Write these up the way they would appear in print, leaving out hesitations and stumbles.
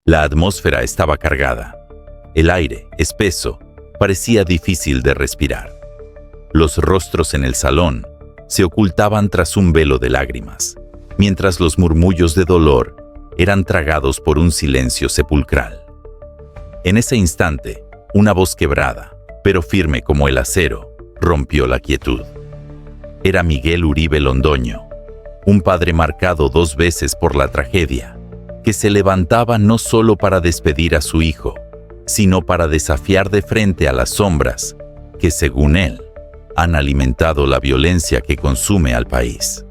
La atmósfera estaba cargada. El aire, espeso, parecía difícil de respirar. Los rostros en el salón se ocultaban tras un velo de lágrimas, mientras los murmullos de dolor eran tragados por un silencio sepulcral. En ese instante, una voz quebrada, pero firme como el acero, rompió la quietud. Era Miguel Uribe Londoño, un padre marcado 2 veces por la tragedia, que se levantaba no solo para despedir a su hijo, sino para desafiar de frente a las sombras que, según él, han alimentado la violencia que consume al país.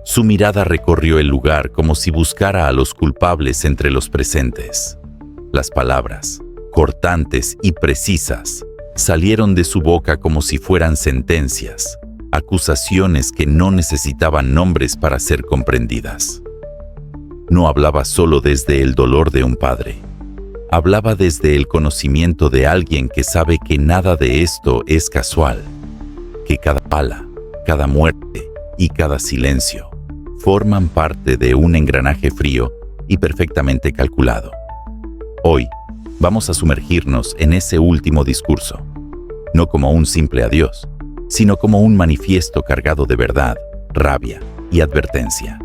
Su mirada recorrió el lugar como si buscara a los culpables entre los presentes. Las palabras, cortantes y precisas, salieron de su boca como si fueran sentencias, acusaciones que no necesitaban nombres para ser comprendidas. No hablaba solo desde el dolor de un padre. Hablaba desde el conocimiento de alguien que sabe que nada de esto es casual, que cada bala, cada muerte y cada silencio forman parte de un engranaje frío y perfectamente calculado. Hoy vamos a sumergirnos en ese último discurso, no como un simple adiós, sino como un manifiesto cargado de verdad, rabia y advertencia.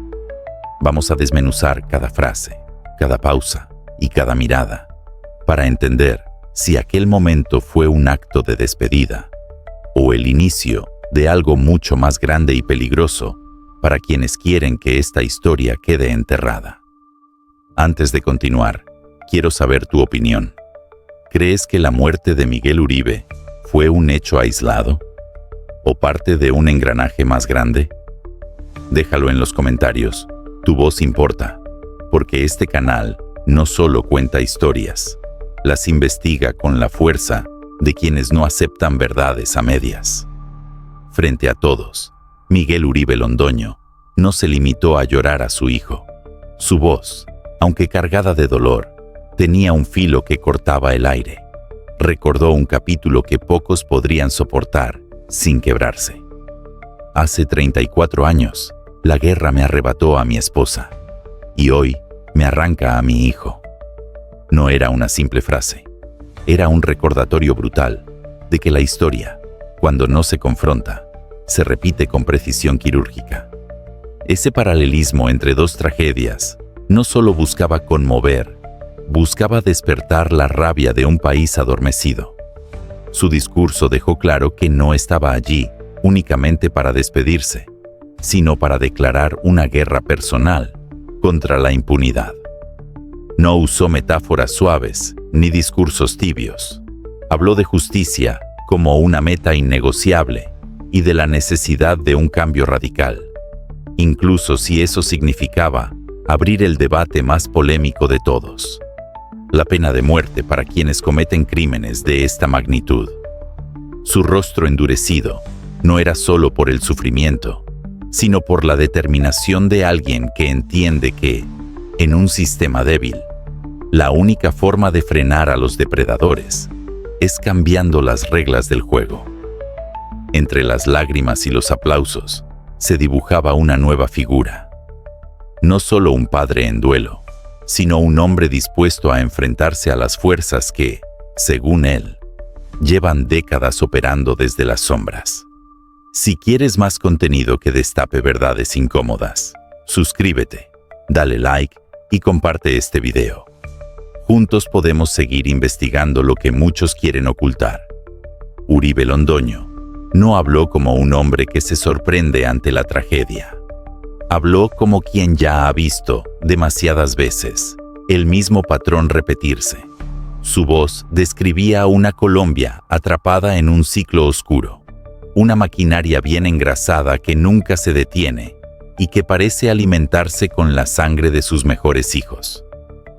Vamos a desmenuzar cada frase, cada pausa y cada mirada, para entender si aquel momento fue un acto de despedida o el inicio de algo mucho más grande y peligroso para quienes quieren que esta historia quede enterrada. Antes de continuar, quiero saber tu opinión. ¿Crees que la muerte de Miguel Uribe fue un hecho aislado o parte de un engranaje más grande? Déjalo en los comentarios. Tu voz importa, porque este canal no solo cuenta historias, las investiga con la fuerza de quienes no aceptan verdades a medias. Frente a todos, Miguel Uribe Londoño no se limitó a llorar a su hijo. Su voz, aunque cargada de dolor, tenía un filo que cortaba el aire. Recordó un capítulo que pocos podrían soportar sin quebrarse. Hace 34 años, la guerra me arrebató a mi esposa, y hoy me arranca a mi hijo. No era una simple frase, era un recordatorio brutal de que la historia, cuando no se confronta, se repite con precisión quirúrgica. Ese paralelismo entre 2 tragedias no solo buscaba conmover, buscaba despertar la rabia de un país adormecido. Su discurso dejó claro que no estaba allí únicamente para despedirse, sino para declarar una guerra personal contra la impunidad. No usó metáforas suaves ni discursos tibios. Habló de justicia como una meta innegociable y de la necesidad de un cambio radical, incluso si eso significaba abrir el debate más polémico de todos: la pena de muerte para quienes cometen crímenes de esta magnitud. Su rostro endurecido no era solo por el sufrimiento, sino por la determinación de alguien que entiende que, en un sistema débil, la única forma de frenar a los depredadores es cambiando las reglas del juego. Entre las lágrimas y los aplausos se dibujaba una nueva figura. No solo un padre en duelo, sino un hombre dispuesto a enfrentarse a las fuerzas que, según él, llevan décadas operando desde las sombras. Si quieres más contenido que destape verdades incómodas, suscríbete, dale like y comparte este video. Juntos podemos seguir investigando lo que muchos quieren ocultar. Uribe Londoño no habló como un hombre que se sorprende ante la tragedia. Habló como quien ya ha visto, demasiadas veces, el mismo patrón repetirse. Su voz describía a una Colombia atrapada en un ciclo oscuro. Una maquinaria bien engrasada que nunca se detiene y que parece alimentarse con la sangre de sus mejores hijos.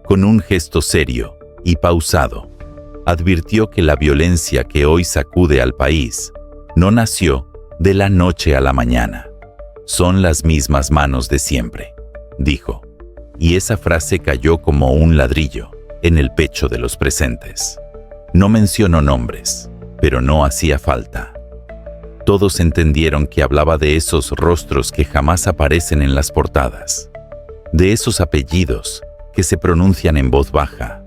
Con un gesto serio y pausado, advirtió que la violencia que hoy sacude al país no nació de la noche a la mañana. Son las mismas manos de siempre, dijo, y esa frase cayó como un ladrillo en el pecho de los presentes. No mencionó nombres, pero no hacía falta. Todos entendieron que hablaba de esos rostros que jamás aparecen en las portadas, de esos apellidos que se pronuncian en voz baja,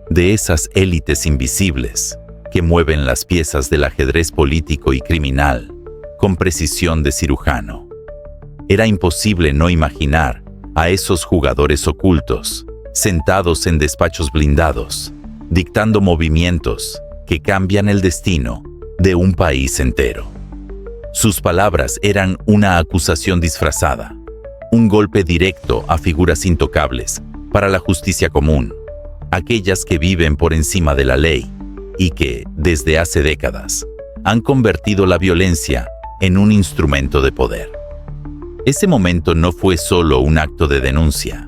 de esas élites invisibles que mueven las piezas del ajedrez político y criminal con precisión de cirujano. Era imposible no imaginar a esos jugadores ocultos, sentados en despachos blindados, dictando movimientos que cambian el destino de un país entero. Sus palabras eran una acusación disfrazada, un golpe directo a figuras intocables para la justicia común, aquellas que viven por encima de la ley y que, desde hace décadas, han convertido la violencia en un instrumento de poder. Ese momento no fue solo un acto de denuncia,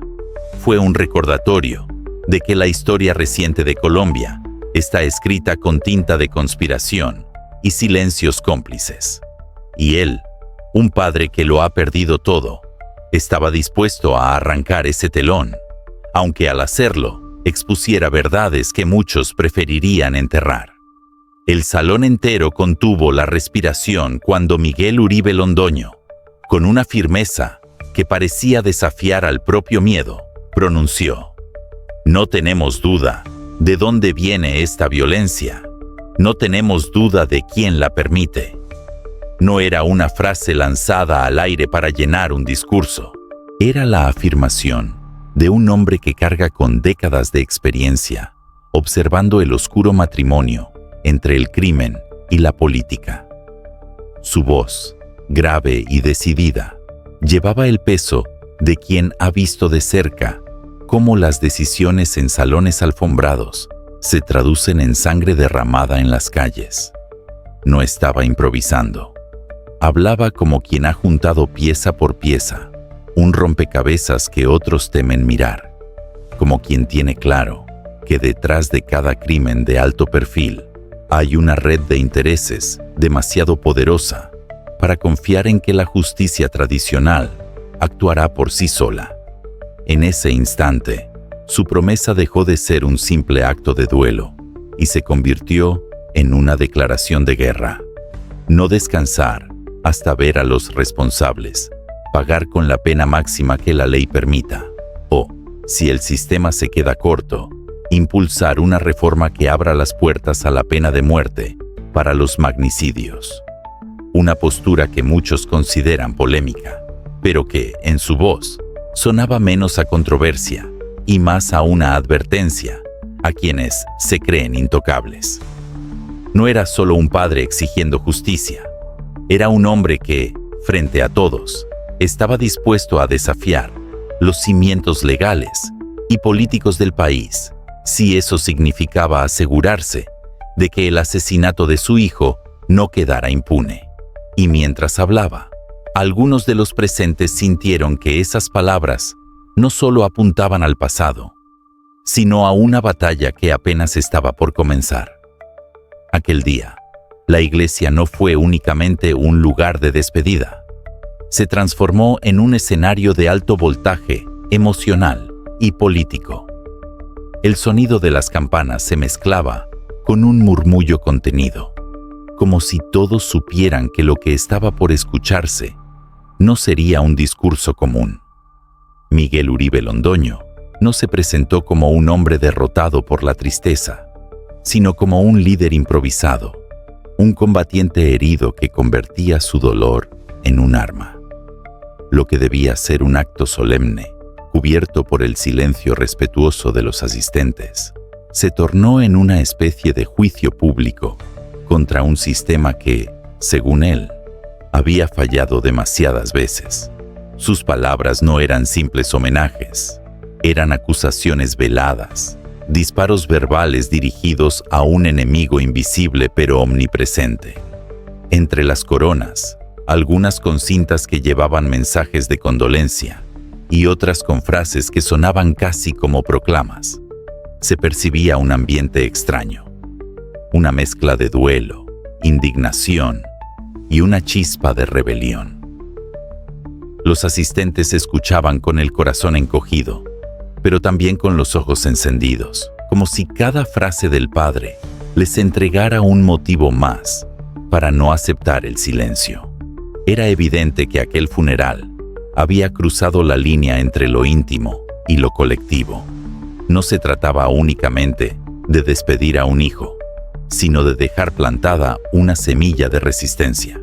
fue un recordatorio de que la historia reciente de Colombia está escrita con tinta de conspiración y silencios cómplices. Y él, un padre que lo ha perdido todo, estaba dispuesto a arrancar ese telón, aunque al hacerlo expusiera verdades que muchos preferirían enterrar. El salón entero contuvo la respiración cuando Miguel Uribe Londoño, con una firmeza que parecía desafiar al propio miedo, pronunció: "No tenemos duda de dónde viene esta violencia. No tenemos duda de quién la permite". No era una frase lanzada al aire para llenar un discurso. Era la afirmación de un hombre que carga con décadas de experiencia, observando el oscuro matrimonio entre el crimen y la política. Su voz, grave y decidida, llevaba el peso de quien ha visto de cerca cómo las decisiones en salones alfombrados se traducen en sangre derramada en las calles. No estaba improvisando. Hablaba como quien ha juntado pieza por pieza un rompecabezas que otros temen mirar, como quien tiene claro que detrás de cada crimen de alto perfil hay una red de intereses demasiado poderosa para confiar en que la justicia tradicional actuará por sí sola. En ese instante, su promesa dejó de ser un simple acto de duelo y se convirtió en una declaración de guerra. No descansar hasta ver a los responsables pagar con la pena máxima que la ley permita, o, si el sistema se queda corto, impulsar una reforma que abra las puertas a la pena de muerte para los magnicidios. Una postura que muchos consideran polémica, pero que, en su voz, sonaba menos a controversia y más a una advertencia a quienes se creen intocables. No era solo un padre exigiendo justicia, era un hombre que, frente a todos, estaba dispuesto a desafiar los cimientos legales y políticos del país, si eso significaba asegurarse de que el asesinato de su hijo no quedara impune. Y mientras hablaba, algunos de los presentes sintieron que esas palabras no solo apuntaban al pasado, sino a una batalla que apenas estaba por comenzar. Aquel día, la iglesia no fue únicamente un lugar de despedida. Se transformó en un escenario de alto voltaje emocional y político. El sonido de las campanas se mezclaba con un murmullo contenido, como si todos supieran que lo que estaba por escucharse no sería un discurso común. Miguel Uribe Londoño no se presentó como un hombre derrotado por la tristeza, sino como un líder improvisado, un combatiente herido que convertía su dolor en un arma. Lo que debía ser un acto solemne, cubierto por el silencio respetuoso de los asistentes, se tornó en una especie de juicio público contra un sistema que, según él, había fallado demasiadas veces. Sus palabras no eran simples homenajes, eran acusaciones veladas, disparos verbales dirigidos a un enemigo invisible pero omnipresente. Entre las coronas, algunas con cintas que llevaban mensajes de condolencia y otras con frases que sonaban casi como proclamas, se percibía un ambiente extraño, una mezcla de duelo, indignación y una chispa de rebelión. Los asistentes escuchaban con el corazón encogido, pero también con los ojos encendidos, como si cada frase del padre les entregara un motivo más para no aceptar el silencio. Era evidente que aquel funeral había cruzado la línea entre lo íntimo y lo colectivo, no se trataba únicamente de despedir a un hijo, sino de dejar plantada una semilla de resistencia.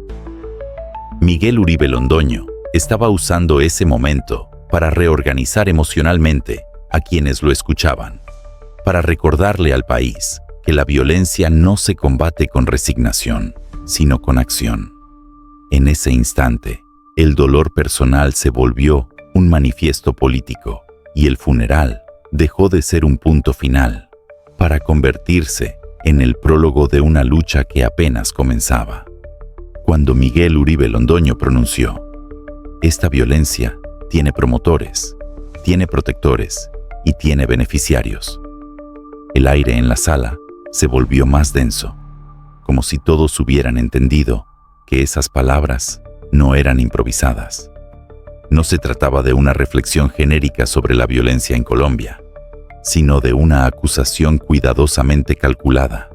Miguel Uribe Londoño estaba usando ese momento para reorganizar emocionalmente a quienes lo escuchaban, para recordarle al país que la violencia no se combate con resignación, sino con acción. En ese instante, el dolor personal se volvió un manifiesto político y el funeral dejó de ser un punto final para convertirse en el prólogo de una lucha que apenas comenzaba. Cuando Miguel Uribe Londoño pronunció: "Esta violencia tiene promotores, tiene protectores y tiene beneficiarios", el aire en la sala se volvió más denso, como si todos hubieran entendido que esas palabras no eran improvisadas. No se trataba de una reflexión genérica sobre la violencia en Colombia, sino de una acusación cuidadosamente calculada,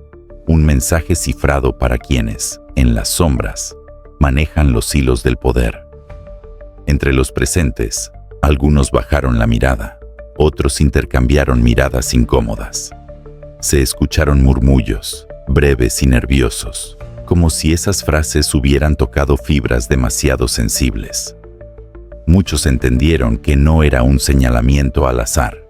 un mensaje cifrado para quienes, en las sombras, manejan los hilos del poder. Entre los presentes, algunos bajaron la mirada, otros intercambiaron miradas incómodas. Se escucharon murmullos, breves y nerviosos, como si esas frases hubieran tocado fibras demasiado sensibles. Muchos entendieron que no era un señalamiento al azar.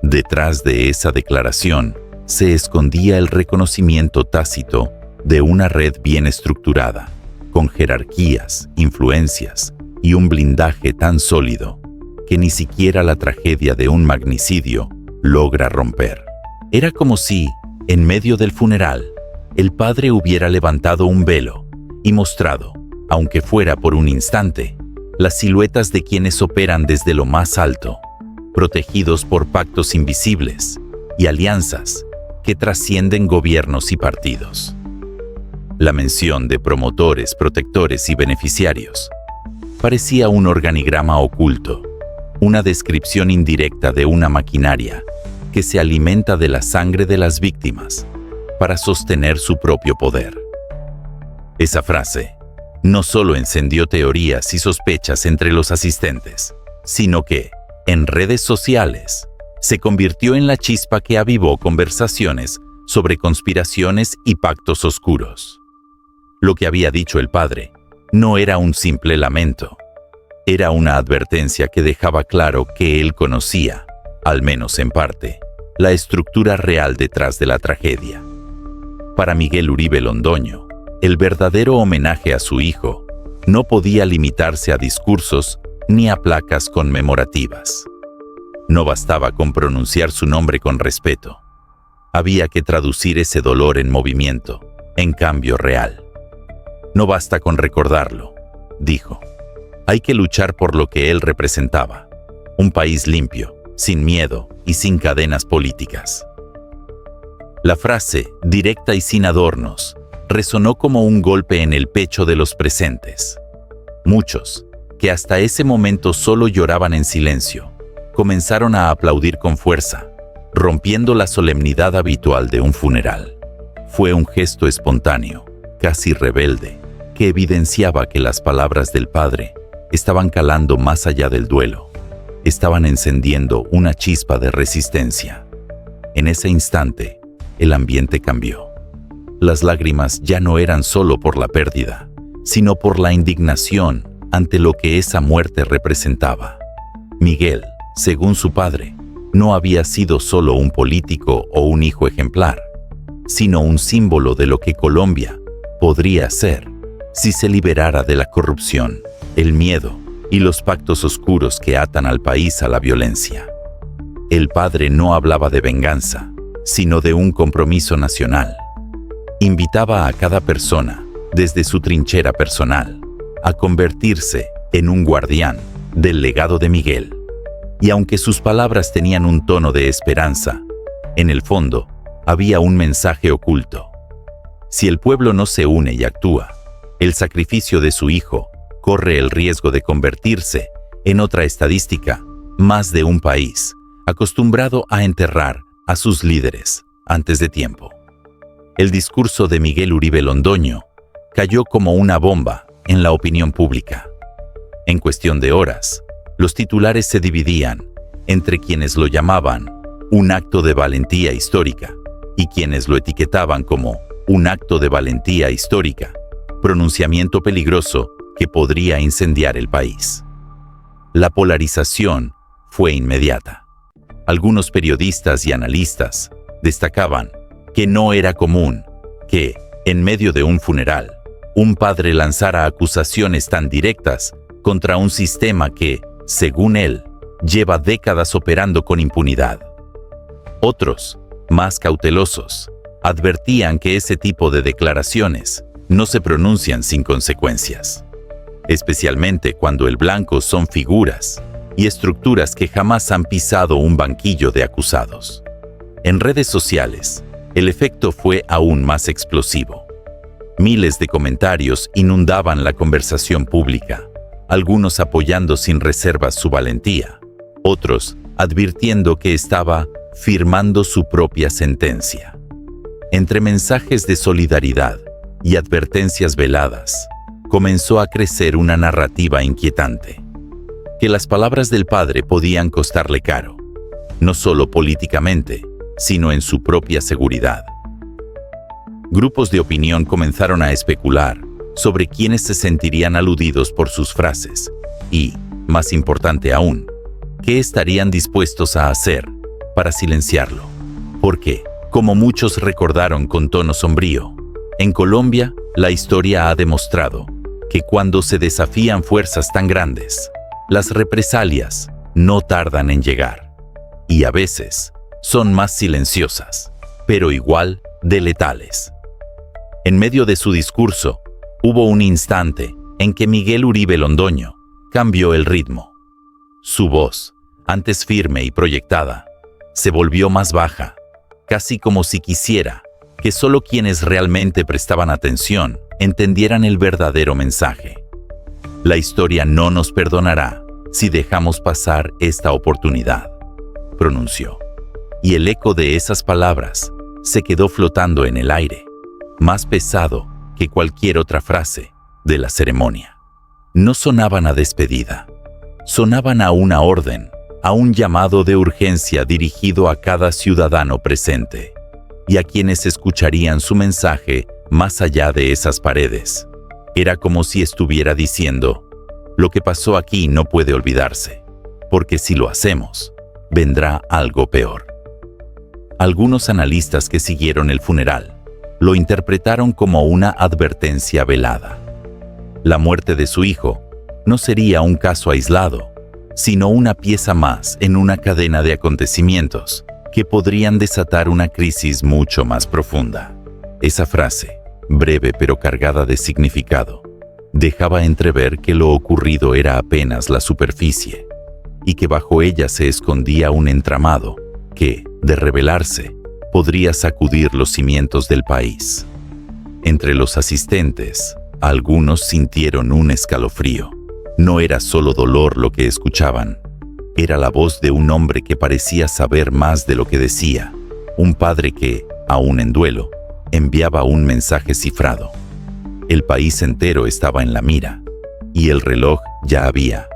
Detrás de esa declaración se escondía el reconocimiento tácito de una red bien estructurada, con jerarquías, influencias y un blindaje tan sólido que ni siquiera la tragedia de un magnicidio logra romper. Era como si, en medio del funeral, el padre hubiera levantado un velo y mostrado, aunque fuera por un instante, las siluetas de quienes operan desde lo más alto, protegidos por pactos invisibles y alianzas que trascienden gobiernos y partidos. La mención de promotores, protectores y beneficiarios parecía un organigrama oculto, una descripción indirecta de una maquinaria que se alimenta de la sangre de las víctimas para sostener su propio poder. Esa frase no solo encendió teorías y sospechas entre los asistentes, sino que, en redes sociales, se convirtió en la chispa que avivó conversaciones sobre conspiraciones y pactos oscuros. Lo que había dicho el padre no era un simple lamento, era una advertencia que dejaba claro que él conocía, al menos en parte, la estructura real detrás de la tragedia. Para Miguel Uribe Londoño, el verdadero homenaje a su hijo no podía limitarse a discursos ni a placas conmemorativas. No bastaba con pronunciar su nombre con respeto. Había que traducir ese dolor en movimiento, en cambio real. No basta con recordarlo, dijo. Hay que luchar por lo que él representaba, un país limpio, sin miedo y sin cadenas políticas. La frase, directa y sin adornos, resonó como un golpe en el pecho de los presentes. Muchos, que hasta ese momento solo lloraban en silencio, comenzaron a aplaudir con fuerza, rompiendo la solemnidad habitual de un funeral. Fue un gesto espontáneo, casi rebelde, que evidenciaba que las palabras del padre estaban calando más allá del duelo. Estaban encendiendo una chispa de resistencia. En ese instante, el ambiente cambió. Las lágrimas ya no eran solo por la pérdida, sino por la indignación ante lo que esa muerte representaba. Miguel, según su padre, no había sido solo un político o un hijo ejemplar, sino un símbolo de lo que Colombia podría ser si se liberara de la corrupción, el miedo y los pactos oscuros que atan al país a la violencia. El padre no hablaba de venganza, sino de un compromiso nacional. Invitaba a cada persona, desde su trinchera personal, a convertirse en un guardián del legado de Miguel. Y aunque sus palabras tenían un tono de esperanza, en el fondo había un mensaje oculto. Si el pueblo no se une y actúa, el sacrificio de su hijo corre el riesgo de convertirse en otra estadística más de un país acostumbrado a enterrar a sus líderes antes de tiempo. El discurso de Miguel Uribe Londoño cayó como una bomba en la opinión pública. En cuestión de horas, los titulares se dividían entre quienes lo llamaban un acto de valentía histórica, y quienes lo etiquetaban como un acto de valentía histórica, pronunciamiento peligroso que podría incendiar el país. La polarización fue inmediata. Algunos periodistas y analistas destacaban que no era común que, en medio de un funeral, un padre lanzara acusaciones tan directas contra un sistema que, según él, lleva décadas operando con impunidad. Otros, más cautelosos, advertían que ese tipo de declaraciones no se pronuncian sin consecuencias, especialmente cuando el blanco son figuras y estructuras que jamás han pisado un banquillo de acusados. En redes sociales, el efecto fue aún más explosivo. Miles de comentarios inundaban la conversación pública, algunos apoyando sin reservas su valentía, otros advirtiendo que estaba firmando su propia sentencia. Entre mensajes de solidaridad y advertencias veladas, comenzó a crecer una narrativa inquietante, que las palabras del padre podían costarle caro, no solo políticamente, sino en su propia seguridad. Grupos de opinión comenzaron a especular sobre quiénes se sentirían aludidos por sus frases y, más importante aún, qué estarían dispuestos a hacer para silenciarlo. Porque, como muchos recordaron con tono sombrío, en Colombia la historia ha demostrado que cuando se desafían fuerzas tan grandes, las represalias no tardan en llegar, y a veces son más silenciosas, pero igual de letales. En medio de su discurso, hubo un instante en que Miguel Uribe Londoño cambió el ritmo. Su voz, antes firme y proyectada, se volvió más baja, casi como si quisiera que solo quienes realmente prestaban atención entendieran el verdadero mensaje. La historia no nos perdonará si dejamos pasar esta oportunidad, pronunció. Y el eco de esas palabras se quedó flotando en el aire, más pesado que cualquier otra frase de la ceremonia. No sonaban a despedida, sonaban a una orden, a un llamado de urgencia dirigido a cada ciudadano presente y a quienes escucharían su mensaje más allá de esas paredes. Era como si estuviera diciendo: lo que pasó aquí no puede olvidarse, porque si lo hacemos, vendrá algo peor. Algunos analistas que siguieron el funeral lo interpretaron como una advertencia velada. La muerte de su hijo no sería un caso aislado, sino una pieza más en una cadena de acontecimientos que podrían desatar una crisis mucho más profunda. Esa frase, breve pero cargada de significado, dejaba entrever que lo ocurrido era apenas la superficie y que bajo ella se escondía un entramado que, de revelarse, podría sacudir los cimientos del país. Entre los asistentes, algunos sintieron un escalofrío. No era solo dolor lo que escuchaban, era la voz de un hombre que parecía saber más de lo que decía, un padre que, aún en duelo, enviaba un mensaje cifrado. El país entero estaba en la mira, y el reloj ya había.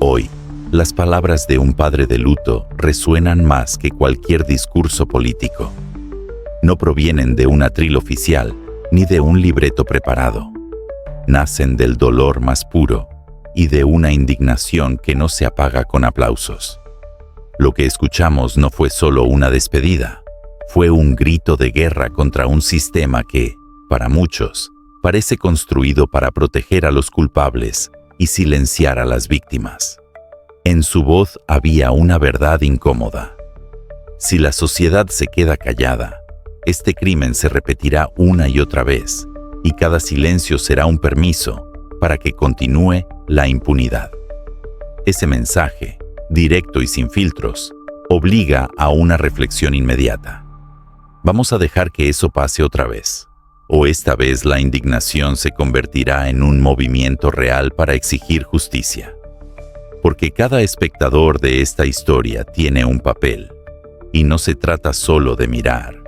Hoy, las palabras de un padre de luto resuenan más que cualquier discurso político. No provienen de un atril oficial ni de un libreto preparado. Nacen del dolor más puro y de una indignación que no se apaga con aplausos. Lo que escuchamos no fue solo una despedida, fue un grito de guerra contra un sistema que, para muchos, parece construido para proteger a los culpables y silenciar a las víctimas. En su voz había una verdad incómoda. Si la sociedad se queda callada, este crimen se repetirá una y otra vez, y cada silencio será un permiso para que continúe la impunidad. Ese mensaje, directo y sin filtros, obliga a una reflexión inmediata. ¿Vamos a dejar que eso pase otra vez? ¿O esta vez la indignación se convertirá en un movimiento real para exigir justicia? Porque cada espectador de esta historia tiene un papel, y no se trata solo de mirar,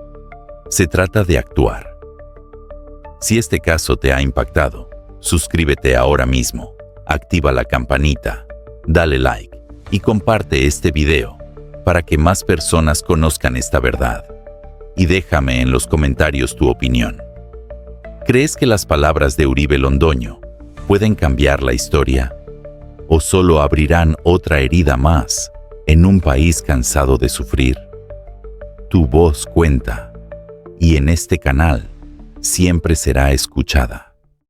se trata de actuar. Si este caso te ha impactado, suscríbete ahora mismo, activa la campanita, dale like y comparte este video. para que más personas conozcan esta verdad. Y déjame en los comentarios tu opinión. ¿Crees que las palabras de Uribe Londoño pueden cambiar la historia? ¿O solo abrirán otra herida más en un país cansado de sufrir? Tu voz cuenta, y en este canal siempre será escuchada.